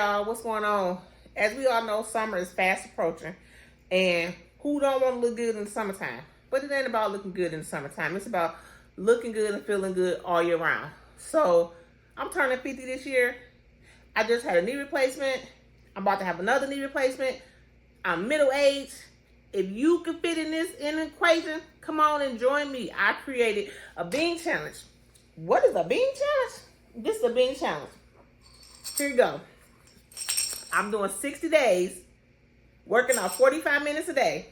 y'all, what's going on? As we all know, summer is fast approaching, and who don't want to look good in the summertime? But it ain't about looking good in the summertime. It's about looking good and feeling good all year round. So I'm turning 50 this year. I just had a knee replacement. I'm about to have another knee replacement. I'm middle-aged. If you can fit in this equation, come on and join me. I created a bean challenge. What is a bean challenge? This is a bean challenge. Here you go. I'm doing 60 days, working out 45 minutes a day.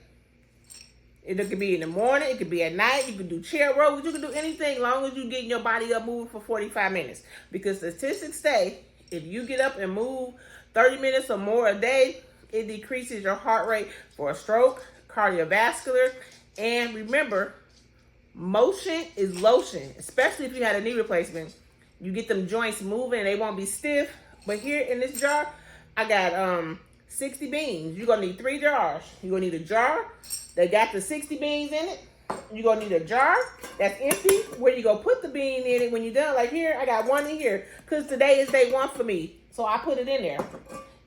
It could be in the morning, it could be at night, you can do chair rows, you can do anything as long as you're getting your body up moving for 45 minutes. Because statistics say if you get up and move 30 minutes or more a day, it decreases your heart rate for a stroke, cardiovascular, and remember, motion is lotion, especially if you had a knee replacement. You get them joints moving and they won't be stiff. But here in this jar, I got 60 beans. You're going to need 3 jars. You're going to need a jar that got the 60 beans in it. You're going to need a jar that's empty where you go put the bean in it when you're done. Like here, I got one in here because today is day 1 for me. So I put it in there.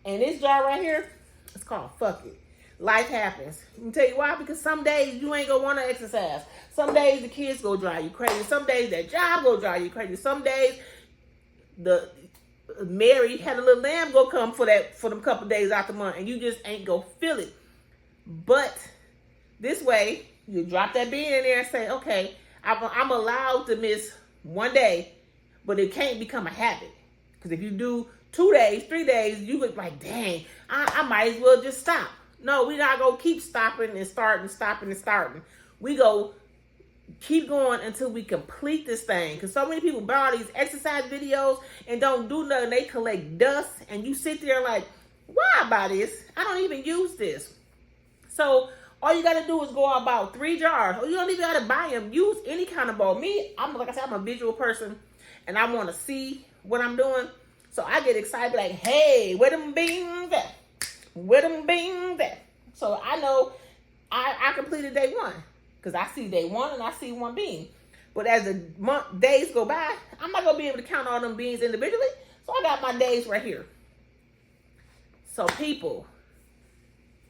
And this jar right here, it's called Fuck It. Life happens. Let me tell you why. Because some days you ain't going to want to exercise. Some days the kids go drive you crazy. Some days that job go drive you crazy. Some days the Mary had a little lamb go come for them couple days out the month, and you just ain't go feel it. But this way, you drop that bean in there and say, okay, I'm allowed to miss one day, but it can't become a habit. Because if you do 2 days, 3 days, you look like, dang, I might as well just stop. No, we're not going to keep stopping and starting, stopping and starting. We go keep going until we complete this thing. Because so many people buy all these exercise videos and don't do nothing. They collect dust. And you sit there like, why buy this? I don't even use this. So all you got to do is go about 3 jars. Or you don't even got to buy them. Use any kind of bowl. Me, like I said, I'm a visual person. And I want to see what I'm doing. So I get excited like, hey, where them beans at? Where them beans at? So I know I completed day 1. Because I see day 1 and I see 1 bean. But as the days go by, I'm not going to be able to count all them beans individually. So I got my days right here. So people,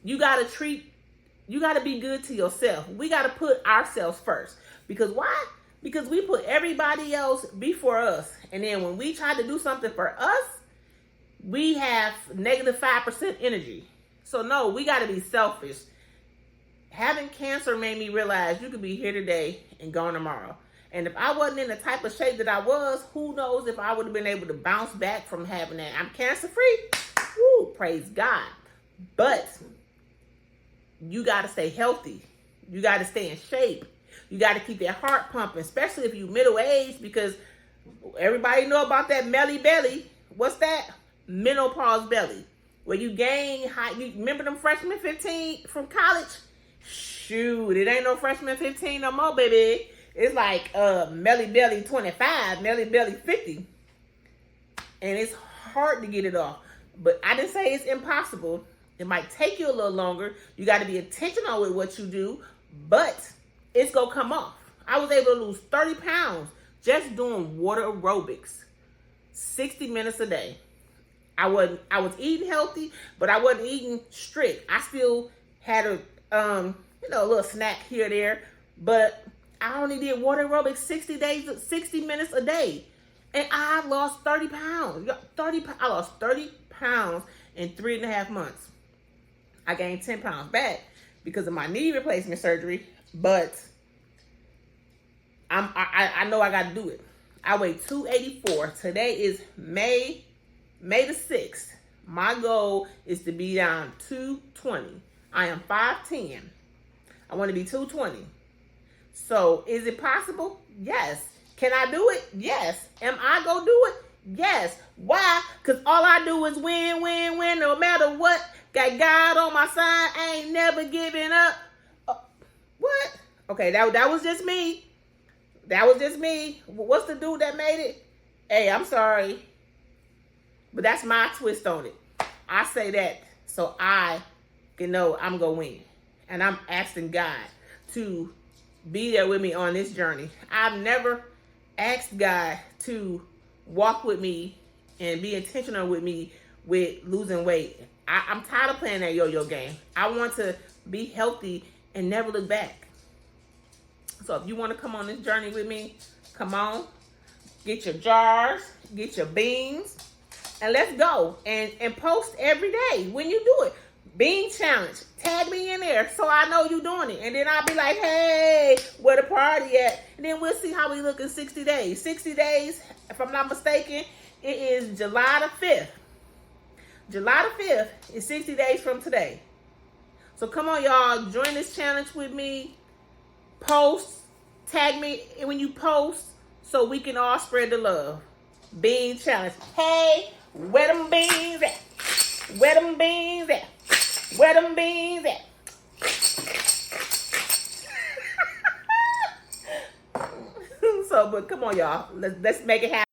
you got to be good to yourself. We got to put ourselves first. Because why? Because we put everybody else before us. And then when we try to do something for us, we have negative 5% energy. So no, we got to be selfish. Having cancer made me realize you could be here today and gone tomorrow. And if I wasn't in the type of shape that I was, who knows if I would have been able to bounce back from having that. I'm cancer free. Woo, praise God. But you got to stay healthy. You got to stay in shape. You got to keep that heart pumping, especially if you're middle-aged, because everybody know about that melly belly. What's that? Menopause belly. Where you gain height. You remember them freshmen 15 from college? Shoot, it ain't no freshman 15 no more, baby. It's like melly belly 25, melly belly 50. And it's hard to get it off. But I didn't say it's impossible. It might take you a little longer. You got to be intentional with what you do. But it's going to come off. I was able to lose 30 pounds just doing water aerobics. 60 minutes a day. I was eating healthy, but I wasn't eating strict. I still had a little snack here or there, but I only did water aerobics 60 minutes a day. And I lost 30 pounds. I lost 30 pounds in 3.5 months. I gained 10 pounds back because of my knee replacement surgery, but I know I got to do it. I weigh 284. Today is May the 6th. My goal is to be down 220. I am 5'10". I want to be 220. So is it possible? Yes. Can I do it? Yes. Am I going to do it? Yes. Why? Because all I do is win, win, win, no matter what. Got God on my side. I ain't never giving up. What? Okay, that was just me. That was just me. What's the dude that made it? Hey, I'm sorry. But that's my twist on it. I say that so I can know I'm going to win. And I'm asking God to be there with me on this journey. I've never asked God to walk with me and be intentional with me with losing weight. I'm tired of playing that yo-yo game. I want to be healthy and never look back. So if you want to come on this journey with me, come on. Get your jars, get your beans, and let's go. And post every day when you do it. Bean challenge. Tag me in there so I know you doing it. And then I'll be like, hey, where the party at? And then we'll see how we look in 60 days. 60 days, if I'm not mistaken, it is July the 5th. July the 5th is 60 days from today. So come on, y'all. Join this challenge with me. Post. Tag me when you post so we can all spread the love. Bean challenge. Hey, where them beans at? Where them beans at? Where them beans at? So, but come on, y'all. Let's make it happen.